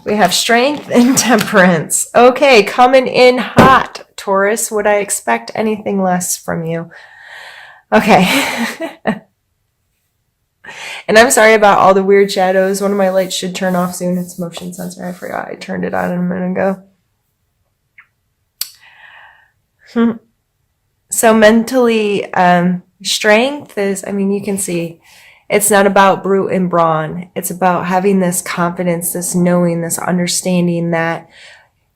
We have strength and temperance. Okay, coming in hot, Taurus. Would I expect anything less from you? Okay. And I'm sorry about all the weird shadows. One of my lights should turn off soon. It's motion sensor. I forgot I turned it on a minute ago. So mentally, strength is, I mean, you can see it's not about brute and brawn. It's about having this confidence, this knowing, this understanding that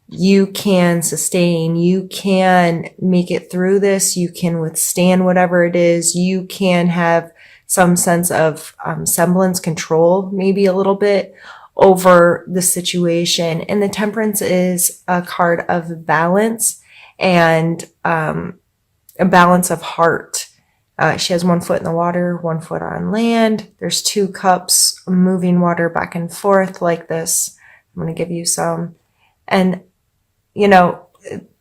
you can sustain, you can make it through this, you can withstand whatever it is, you can have some sense of semblance control, maybe a little bit over the situation. And the temperance is a card of balance and a balance of heart. She has 1 foot in the water, 1 foot on land. There's 2 cups moving water back and forth like this. I'm going to give you some. And, you know,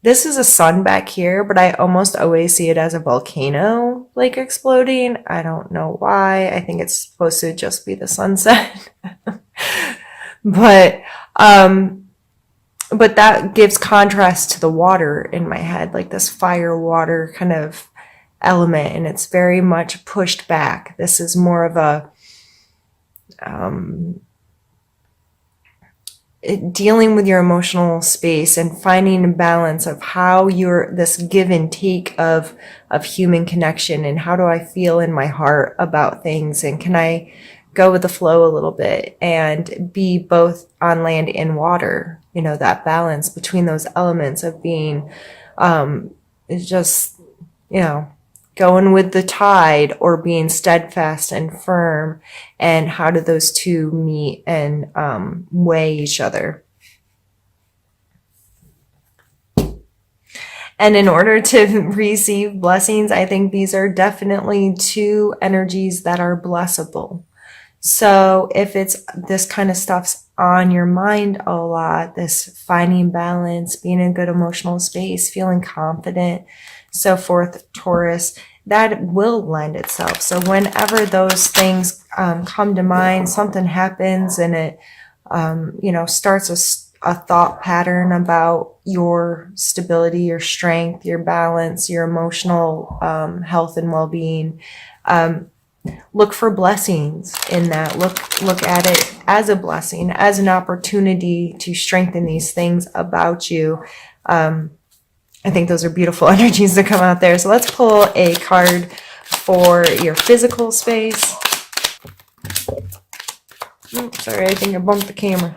this is a sun back here, but I almost always see it as a volcano like exploding. I don't know why. I think it's supposed to just be the sunset. But that gives contrast to the water in my head, like this fire water kind of element, and it's very much pushed back. This is more of a dealing with your emotional space and finding a balance of how you're this give and take of human connection, and how do I feel in my heart about things, and can I go with the flow a little bit and be both on land and water, you know, that balance between those elements of being is just, you know, going with the tide or being steadfast and firm, and how do those two meet and weigh each other. And in order to receive blessings, I think these are definitely 2 energies that are blessable. So if it's this kind of stuff's on your mind a lot, this finding balance, being in a good emotional space, feeling confident, so forth, Taurus, that will lend itself. So whenever those things come to mind, something happens and it, you know, starts a thought pattern about your stability, your strength, your balance, your emotional health and well-being. Look for blessings in that. Look at it as a blessing, as an opportunity to strengthen these things about you. I think those are beautiful energies to come out there. So let's pull a card for your physical space. Oops, sorry, I think I bumped the camera.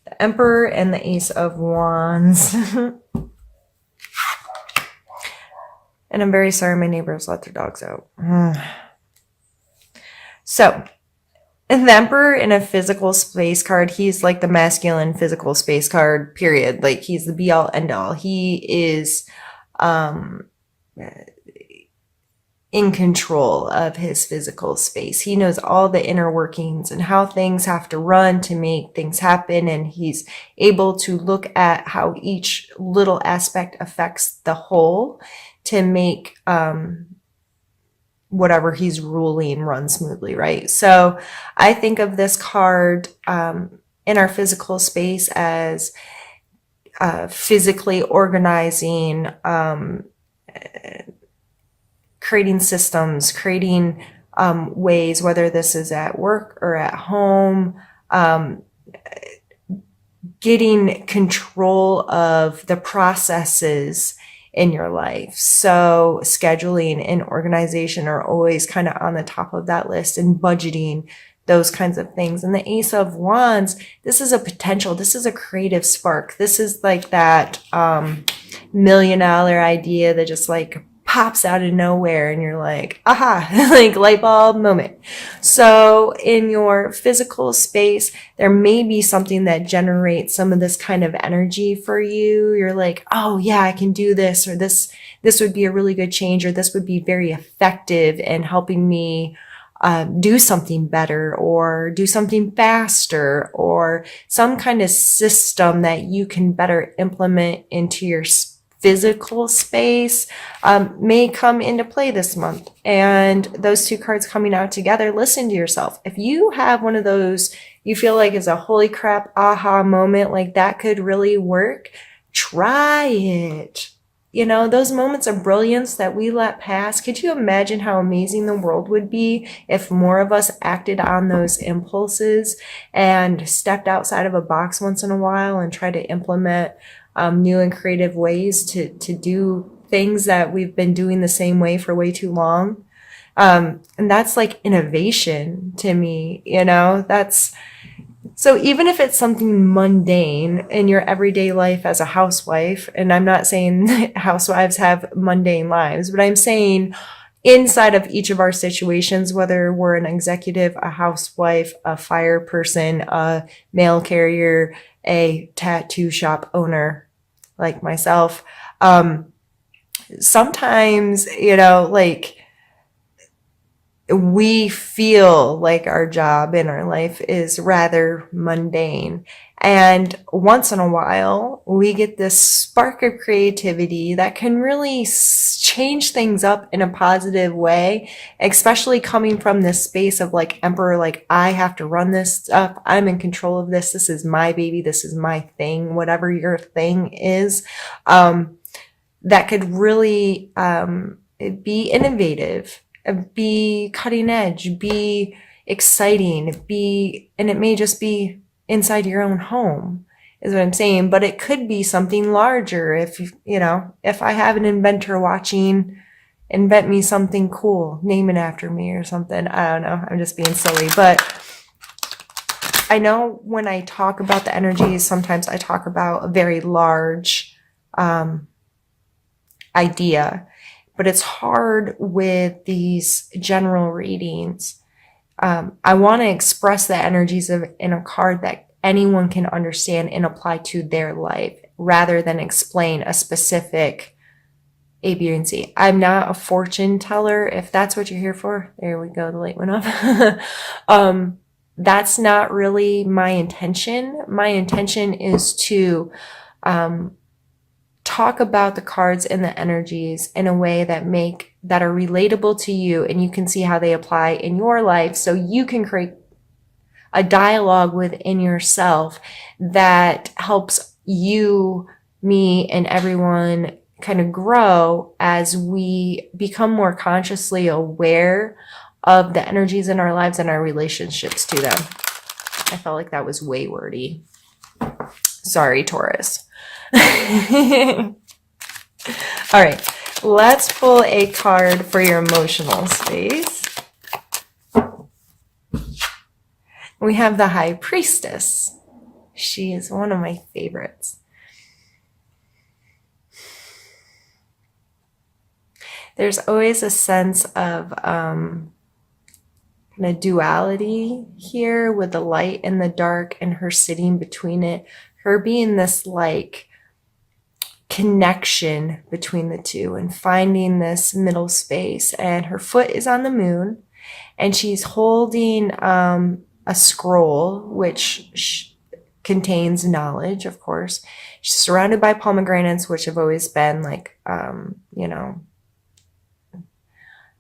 The Emperor and the Ace of Wands. And I'm very sorry my neighbors let their dogs out. So, and the Emperor in a physical space card, he's like the masculine physical space card, period. Like, he's the be-all, end-all. He is in control of his physical space. He knows all the inner workings and how things have to run to make things happen, and he's able to look at how each little aspect affects the whole to make whatever he's ruling run smoothly, right? So I think of this card in our physical space as physically organizing, creating systems, creating ways, whether this is at work or at home, getting control of the processes in your life. So scheduling and organization are always kind of on the top of that list, and budgeting, those kinds of things. And the Ace of Wands, this is a potential, this is a creative spark. This is like that $1 million idea that just like pops out of nowhere and you're like, aha, like light bulb moment. So in your physical space, there may be something that generates some of this kind of energy for you. You're like, oh yeah, I can do this, or this would be a really good change, or this would be very effective in helping me do something better, or do something faster, or some kind of system that you can better implement into your physical space may come into play this month. And those two cards coming out together, listen to yourself. If you have one of those you feel like is a holy crap aha moment, like that could really work, try it. You know, those moments of brilliance that we let pass, could you imagine how amazing the world would be if more of us acted on those impulses and stepped outside of a box once in a while and tried to implement new and creative ways to do things that we've been doing the same way for way too long? And that's like innovation to me, you know, so even if it's something mundane in your everyday life as a housewife, and I'm not saying housewives have mundane lives, but I'm saying inside of each of our situations, whether we're an executive, a housewife, a fire person, a mail carrier, a tattoo shop owner like myself, sometimes, you know, like, we feel like our job in our life is rather mundane. And once in a while, we get this spark of creativity that can really change things up in a positive way, especially coming from this space of like emperor, like I have to run this stuff. I'm in control of this. This is my baby. This is my thing, whatever your thing is. That could really be innovative, be cutting edge, be exciting, and it may just be inside your own home, is what I'm saying. But it could be something larger. If you know, if I have an inventor watching, invent me something cool, name it after me or something. I don't know. I'm just being silly, but I know when I talk about the energies, sometimes I talk about a very large idea, but it's hard with these general readings. I want to express the energies in a card that anyone can understand and apply to their life rather than explain a specific A, B, and C. I'm not a fortune teller. If that's what you're here for, there we go. The light went off. That's not really my intention. My intention is to talk about the cards and the energies in a way that are relatable to you, and you can see how they apply in your life, so you can create a dialogue within yourself that helps you, me, and everyone kind of grow as we become more consciously aware of the energies in our lives and our relationships to them. I felt like that was way wordy. Sorry, Taurus. All right, let's pull a card for your emotional space. We have the High Priestess. She is one of my favorites. There's always a sense of kind of duality here with the light and the dark and her sitting between it. Her being this like connection between the two and finding this middle space. And her foot is on the moon and she's holding a scroll which contains knowledge, of course. She's surrounded by pomegranates, which have always been like, you know,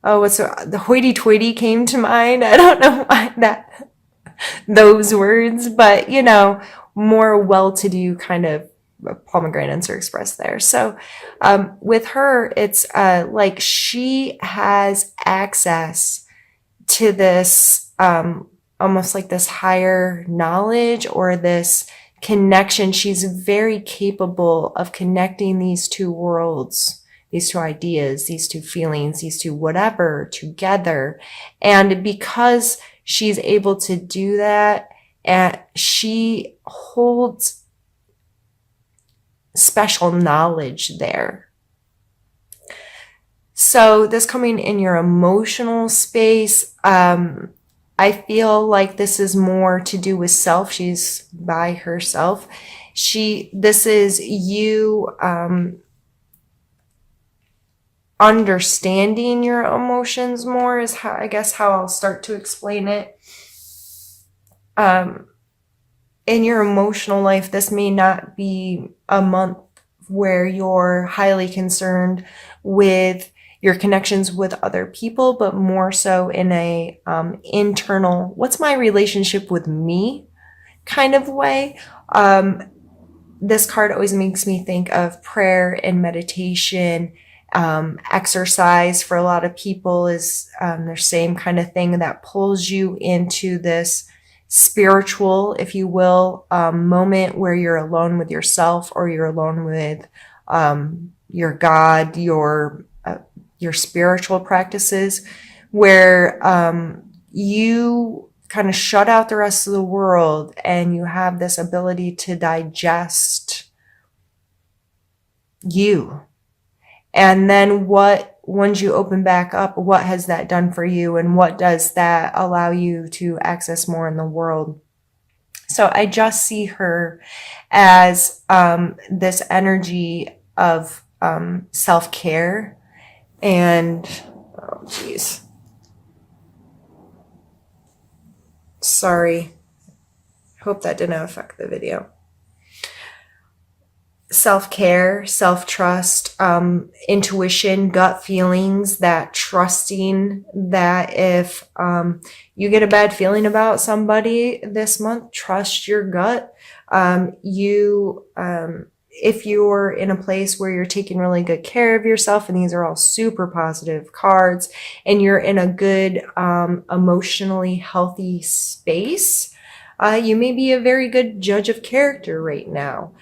the hoity-toity came to mind. I don't know why those words, but you know, more well-to-do kind of pomegranates are expressed there. So with her, it's like she has access to this almost like this higher knowledge or this connection. She's very capable of connecting these two worlds, these two ideas, these two feelings, these two whatever together. And because she's able to do that, and she holds special knowledge there. So this coming in your emotional space, I feel like this is more to do with self. She's by herself. This is you understanding your emotions more is how, I guess, how I'll start to explain it. In your emotional life, this may not be a month where you're highly concerned with your connections with other people, but more so in a internal, what's my relationship with me kind of way. This card always makes me think of prayer and meditation. Exercise for a lot of people is the same kind of thing that pulls you into this spiritual, if you will, moment where you're alone with yourself, or you're alone with your God, your spiritual practices, where you kind of shut out the rest of the world and you have this ability to digest you. And then once you open back up, what has that done for you, and what does that allow you to access more in the world? So I just see her as this energy of self-care. And oh geez, sorry, hope that didn't affect the video. Self-care, self-trust, intuition, gut feelings, that trusting that if you get a bad feeling about somebody this month, trust your gut. If you're in a place where you're taking really good care of yourself, and these are all super positive cards, and you're in a good emotionally healthy space, you may be a very good judge of character right now.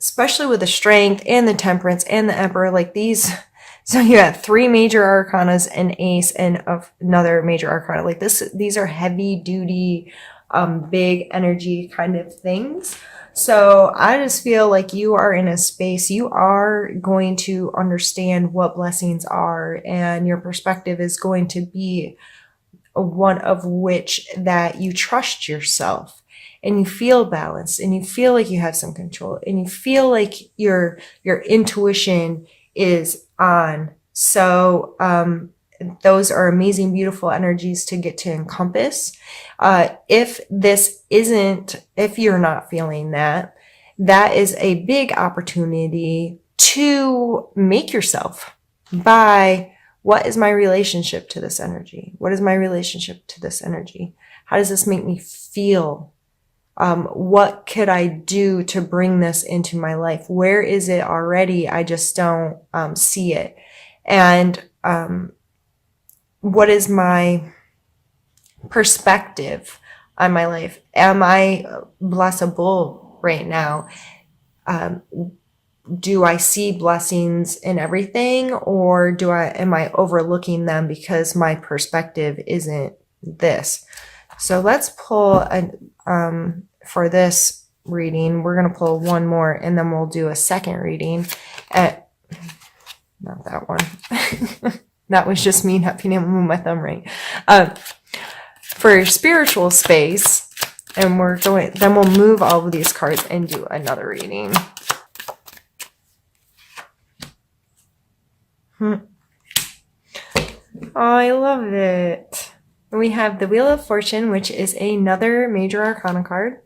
Especially with the strength and the temperance and the emperor, like these. So you got 3 major arcanas, an ace, and another major arcana. Like these are heavy duty, big energy kind of things. So I just feel like you are in a space, you are going to understand what blessings are, and your perspective is going to be one of which that you trust yourself, and you feel balanced, and you feel like you have some control, and you feel like your intuition is on. So those are amazing, beautiful energies to get to encompass. If you're not feeling that, that is a big opportunity to make yourself by, what is my relationship to this energy? What is my relationship to this energy? How does this make me feel? What could I do to bring this into my life? Where is it already? I just don't see it. And what is my perspective on my life? Am I blessable right now? Do I see blessings in everything, or am I overlooking them because my perspective isn't this? So let's pull for this reading, we're going to pull one more, and then we'll do a second reading at, not that one. That was just me not being able to move my thumb right. For spiritual space, and then we'll move all of these cards and do another reading. Oh, I love it. We have the Wheel of Fortune, which is another major arcana card,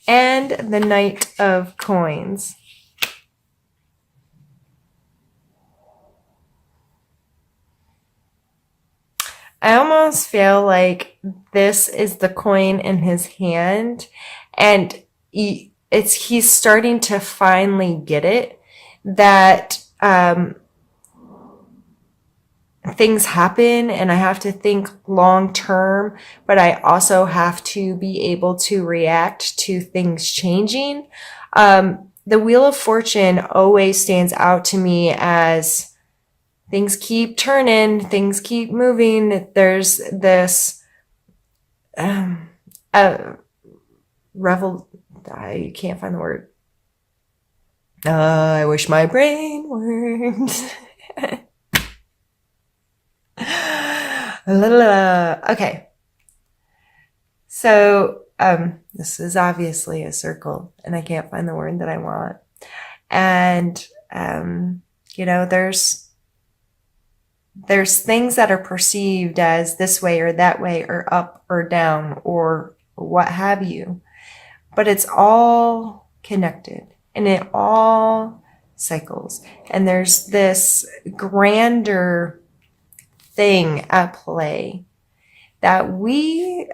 and the Knight of Coins. I almost feel like this is the coin in his hand, and he's starting to finally get it, that things happen and I have to think long term, but I also have to be able to react to things changing. The Wheel of Fortune always stands out to me as things keep turning, things keep moving. There's this I can't find the word. I wish my brain worked. Okay. So, this is obviously a circle, and I can't find the word that I want. And, there's things that are perceived as this way or that way or up or down or what have you. but it's all connected and it all cycles. And there's this grander thing at play that we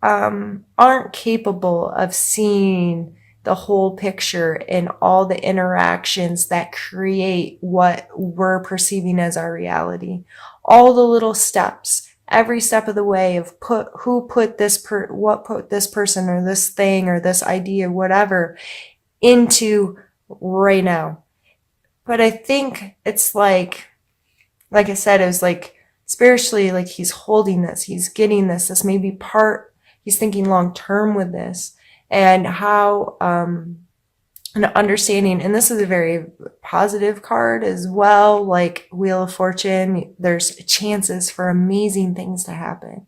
aren't capable of seeing the whole picture and all the interactions that create what we're perceiving as our reality. All the little steps, every step of the way of what put this person or this thing or this idea, whatever, into right now. But I think it's like I said, it was like spiritually, like he's holding this, he's getting this may be part, he's thinking long term with this, and how an understanding, and this is a very positive card as well, like Wheel of Fortune, there's chances for amazing things to happen,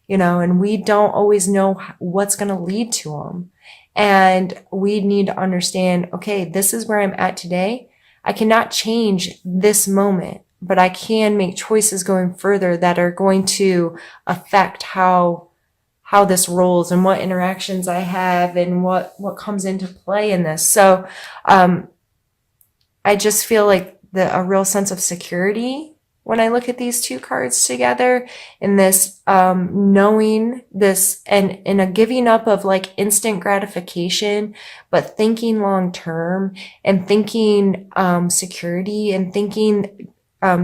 and we don't always know what's going to lead to them. And we need to understand, okay, this is where I'm at today. I cannot change this moment, but I can make choices going further that are going to affect how this rolls and what interactions I have and what comes into play in this. So I just feel like a real sense of security when I look at these two cards together, in this knowing this and a giving up of like instant gratification, but thinking long term and thinking security and thinking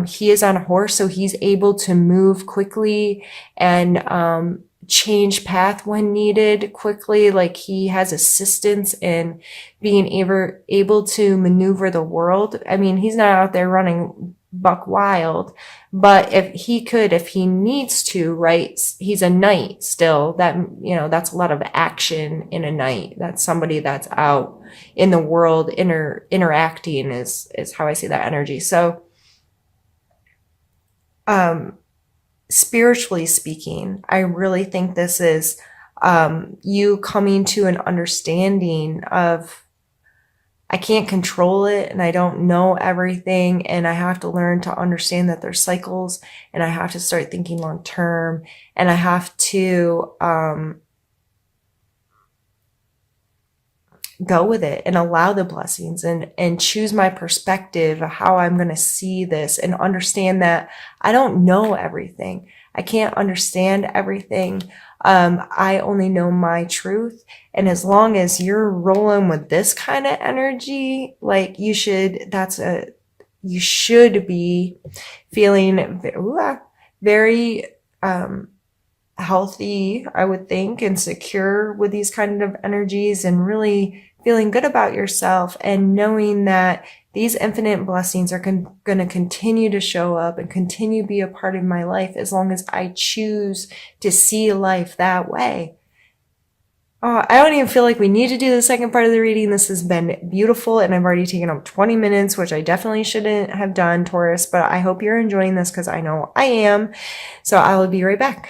he is on a horse, so he's able to move quickly and change path when needed quickly. Like he has assistance in being able to maneuver the world. I mean, he's not out there running buck wild, but if he needs to, right? He's a knight still. That, that's a lot of action in a knight. That's somebody that's out in the world interacting is how I see that energy. So spiritually speaking, I really think this is you coming to an understanding of, I can't control it and I don't know everything, and I have to learn to understand that there's cycles, and I have to start thinking long term, and I have to go with it and allow the blessings and choose my perspective of how I'm going to see this, and understand that I don't know everything. I can't understand everything. I only know my truth. And as long as you're rolling with this kind of energy, like you should be feeling very healthy, I would think, and secure with these kind of energies, and really feeling good about yourself, and knowing that these infinite blessings are going to continue to show up and continue to be a part of my life as long as I choose to see life that way. I don't even feel like we need to do the second part of the reading. This has been beautiful, and I've already taken up 20 minutes, which I definitely shouldn't have done, Taurus, but I hope you're enjoying this because I know I am. So I will be right back.